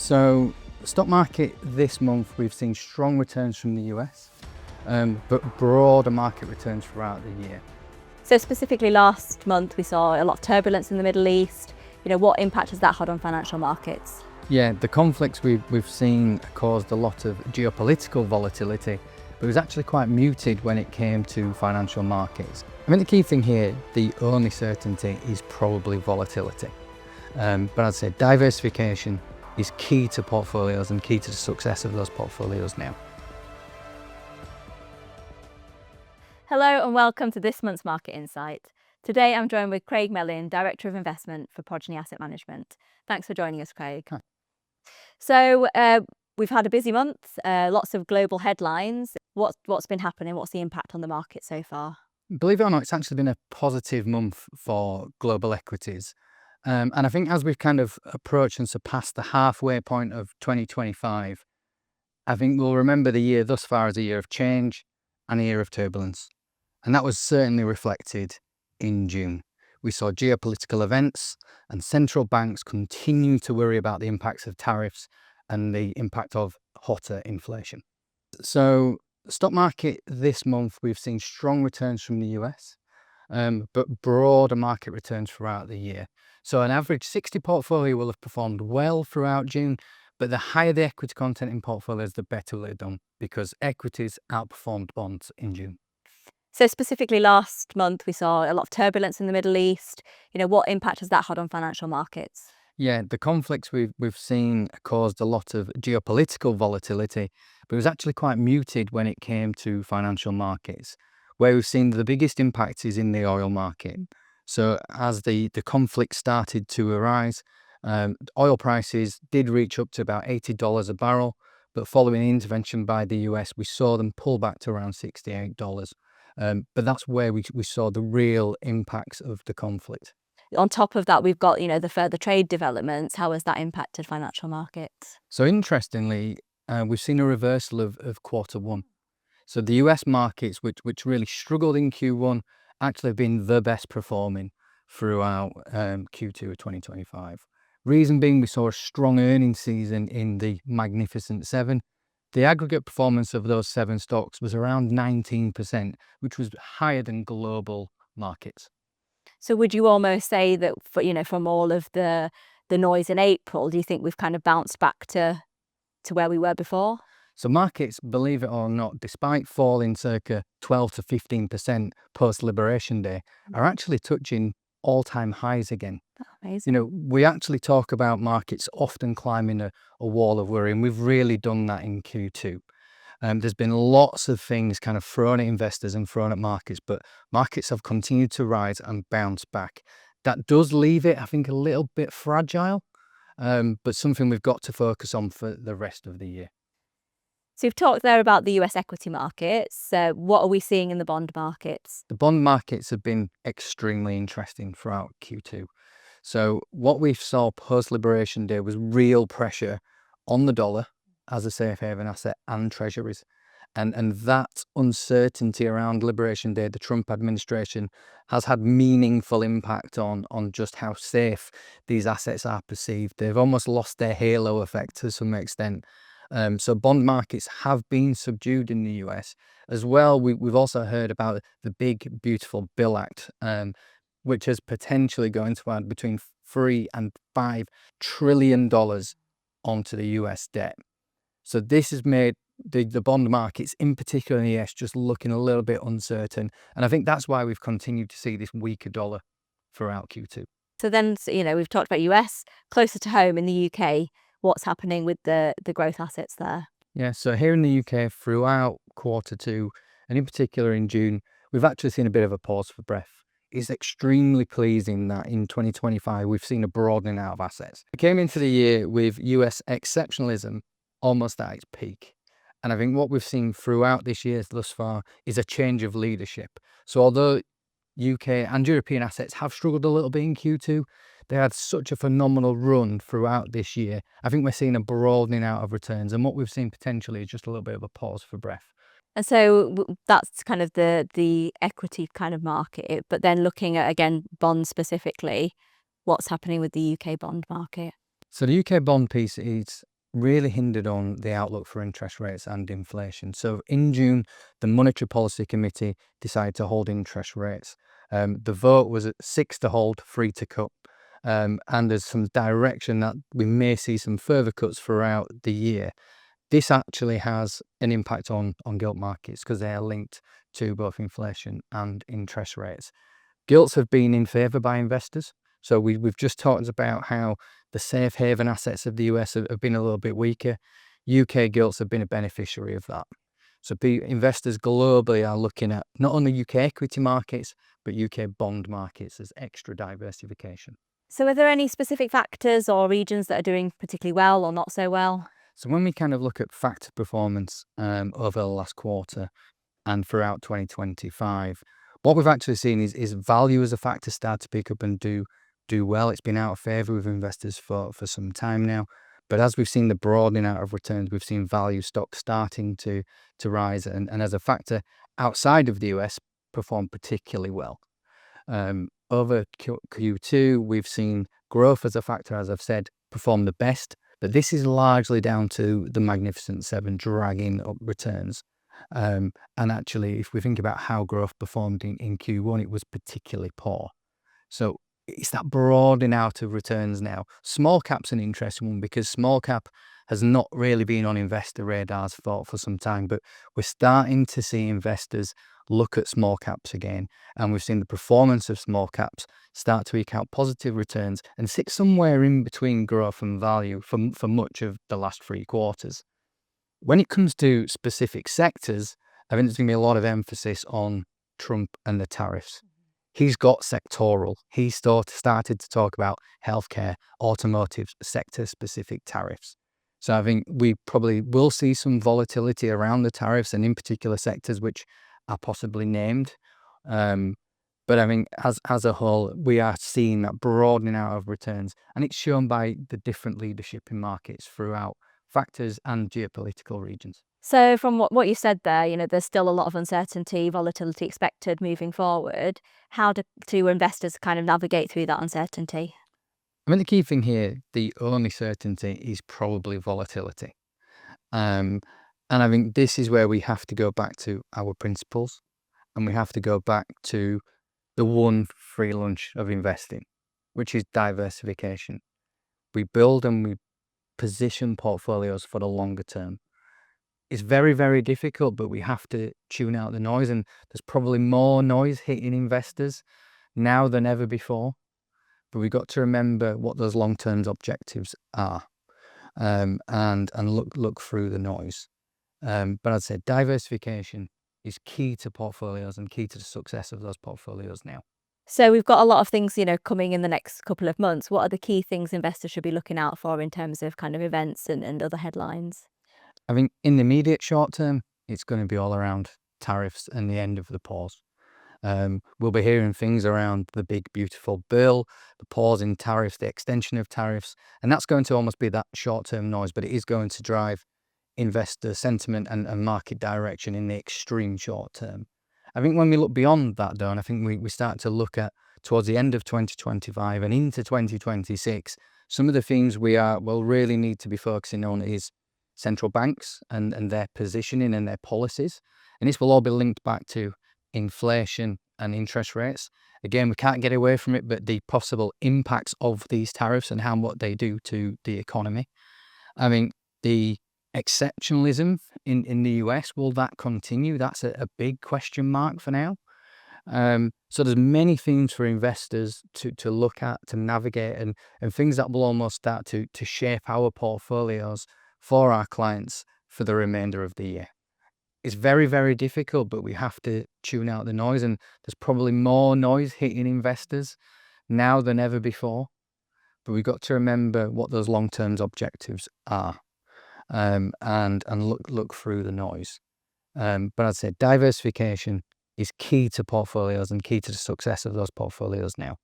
So, stock market this month, we've seen strong returns from the US, but broader market returns throughout the year. So specifically last month, we saw a lot of turbulence in the Middle East. What impact has that had on financial markets? Yeah, the conflicts we've seen caused a lot of geopolitical volatility, but it was actually quite muted when it came to financial markets. I mean, the key thing here, the only certainty is probably volatility. But I'd say diversification is key to portfolios and key to the success of those portfolios now. Hello and welcome to this month's Market Insight. Today I'm joined with Craig Melling, Director of Investment for Progeny Asset Management. Thanks for joining us, Craig. Hi. So we've had a busy month, lots of global headlines. What's been happening? What's the impact on the market so far? Believe it or not, it's actually been a positive month for global equities. And I think as we've kind of approached and surpassed the halfway point of 2025, I think we'll remember the year thus far as a year of change and a year of turbulence. And that was certainly reflected in June. We saw geopolitical events and central banks continue to worry about the impacts of tariffs and the impact of hotter inflation. So stock market this month, we've seen strong returns from the US, but broader market returns throughout the year. So an average 60 portfolio will have performed well throughout June, but the higher the equity content in portfolios, the better they've done because equities outperformed bonds in June. So specifically last month, we saw a lot of turbulence in the Middle East. What impact has that had on financial markets? Yeah, the conflicts we've seen caused a lot of geopolitical volatility, but it was actually quite muted when it came to financial markets. Where we've seen the biggest impact is in the oil market. So as the conflict started to arise, oil prices did reach up to about $80 a barrel, but following intervention by the US, we saw them pull back to around $68. But that's where we saw the real impacts of the conflict. On top of that, we've got, the further trade developments. How has that impacted financial markets? So interestingly, we've seen a reversal of quarter one. So the US markets, which really struggled in Q1, actually have been the best performing throughout Q2 of 2025. Reason being, we saw a strong earnings season in the Magnificent Seven. The aggregate performance of those 7 stocks was around 19%, which was higher than global markets. So would you almost say that, from all of the noise in April, do you think we've kind of bounced back to where we were before? So markets, believe it or not, despite falling circa 12 to 15% post-Liberation Day, are actually touching all-time highs again. Oh, amazing. We actually talk about markets often climbing a wall of worry, and we've really done that in Q2. There's been lots of things kind of thrown at investors and thrown at markets, but markets have continued to rise and bounce back. That does leave it, I think, a little bit fragile, but something we've got to focus on for the rest of the year. So you've talked there about the US equity markets. What are we seeing in the bond markets? The bond markets have been extremely interesting throughout Q2. So what we saw post-Liberation Day was real pressure on the dollar as a safe haven asset and treasuries. And that uncertainty around Liberation Day, the Trump administration, has had meaningful impact on just how safe these assets are perceived. They've almost lost their halo effect to some extent. So bond markets have been subdued in the US. As well, we've also heard about the Big Beautiful Bill Act, which is potentially going to add between $3 and $5 trillion onto the US debt. So this has made the bond markets, in particular in the US, just looking a little bit uncertain. And I think that's why we've continued to see this weaker dollar throughout Q2. So then, we've talked about US, closer to home in the UK. What's happening with the growth assets there? Yeah, so here in the UK throughout quarter two, and in particular in June, we've actually seen a bit of a pause for breath. It's extremely pleasing that in 2025 we've seen a broadening out of assets. We came into the year with US exceptionalism almost at its peak. And I think what we've seen throughout this year thus far is a change of leadership. So although UK and European assets have struggled a little bit in Q2, they had such a phenomenal run throughout this year. I think we're seeing a broadening out of returns, and what we've seen potentially is just a little bit of a pause for breath. And so that's kind of the equity kind of market. But then looking at, again, bonds specifically, what's happening with the UK bond market? So the UK bond piece is really hindered on the outlook for interest rates and inflation. So in June, the Monetary Policy Committee decided to hold interest rates. The vote was at 6 to hold, 3 to cut. And there's some direction that we may see some further cuts throughout the year. This actually has an impact on gilt markets because they are linked to both inflation and interest rates. Gilts have been in favour by investors. So we've just talked about how the safe haven assets of the US have been a little bit weaker. UK gilts have been a beneficiary of that. So investors globally are looking at not only UK equity markets, but UK bond markets as extra diversification. So are there any specific factors or regions that are doing particularly well or not so well? So when we kind of look at factor performance over the last quarter and throughout 2025, what we've actually seen is value as a factor start to pick up and do well. It's been out of favour with investors for some time now. But as we've seen the broadening out of returns, we've seen value stocks starting to rise. And as a factor outside of the US, perform particularly well. Over Q2, we've seen growth as a factor, as I've said, perform the best. But this is largely down to the Magnificent Seven dragging up returns. And actually, if we think about how growth performed in Q1, it was particularly poor. So it's that broadening out of returns now. Small cap's an interesting one because small cap has not really been on investor radars for some time, but we're starting to see investors look at small caps again. And we've seen the performance of small caps start to eke out positive returns and sit somewhere in between growth and value for much of the last 3 quarters. When it comes to specific sectors, I think there's going to be a lot of emphasis on Trump and the tariffs. He's got sectoral. He started to talk about healthcare, automotive, sector-specific tariffs. So I think we probably will see some volatility around the tariffs and in particular sectors which are possibly named. But I think as a whole, we are seeing that broadening out of returns, and it's shown by the different leadership in markets throughout factors and geopolitical regions. So from what you said there, there's still a lot of uncertainty, volatility expected moving forward. How do investors kind of navigate through that uncertainty? I mean, the key thing here, the only certainty is probably volatility. And I think this is where we have to go back to our principles, and we have to go back to the one free lunch of investing, which is diversification. We build and we position portfolios for the longer term. It's very, very difficult, but we have to tune out the noise, and there's probably more noise hitting investors now than ever before. But we've got to remember what those long-term objectives are, and look through the noise. But I'd say diversification is key to portfolios and key to the success of those portfolios now. So we've got a lot of things, coming in the next couple of months. What are the key things investors should be looking out for in terms of kind of events and other headlines? I think in the immediate short term, it's going to be all around tariffs and the end of the pause. We'll be hearing things around the big, beautiful bill, the pause in tariffs, the extension of tariffs, and that's going to almost be that short-term noise, but it is going to drive investor sentiment and market direction in the extreme short term. I think when we look beyond that, though, and I think we start to look at towards the end of 2025 and into 2026, some of the things will really need to be focusing on is central banks and their positioning and their policies. And this will all be linked back to inflation and interest rates. Again, we can't get away from it, but the possible impacts of these tariffs and what they do to the economy. I mean, the exceptionalism in the US, will that continue? That's a big question mark for now. So there's many things for investors to look at, to navigate, and things that will almost start to shape our portfolios for our clients for the remainder of the year. It's very, very difficult, but we have to tune out the noise, and there's probably more noise hitting investors now than ever before. But we've got to remember what those long-term objectives are, and look through the noise. But I'd say diversification is key to portfolios and key to the success of those portfolios now.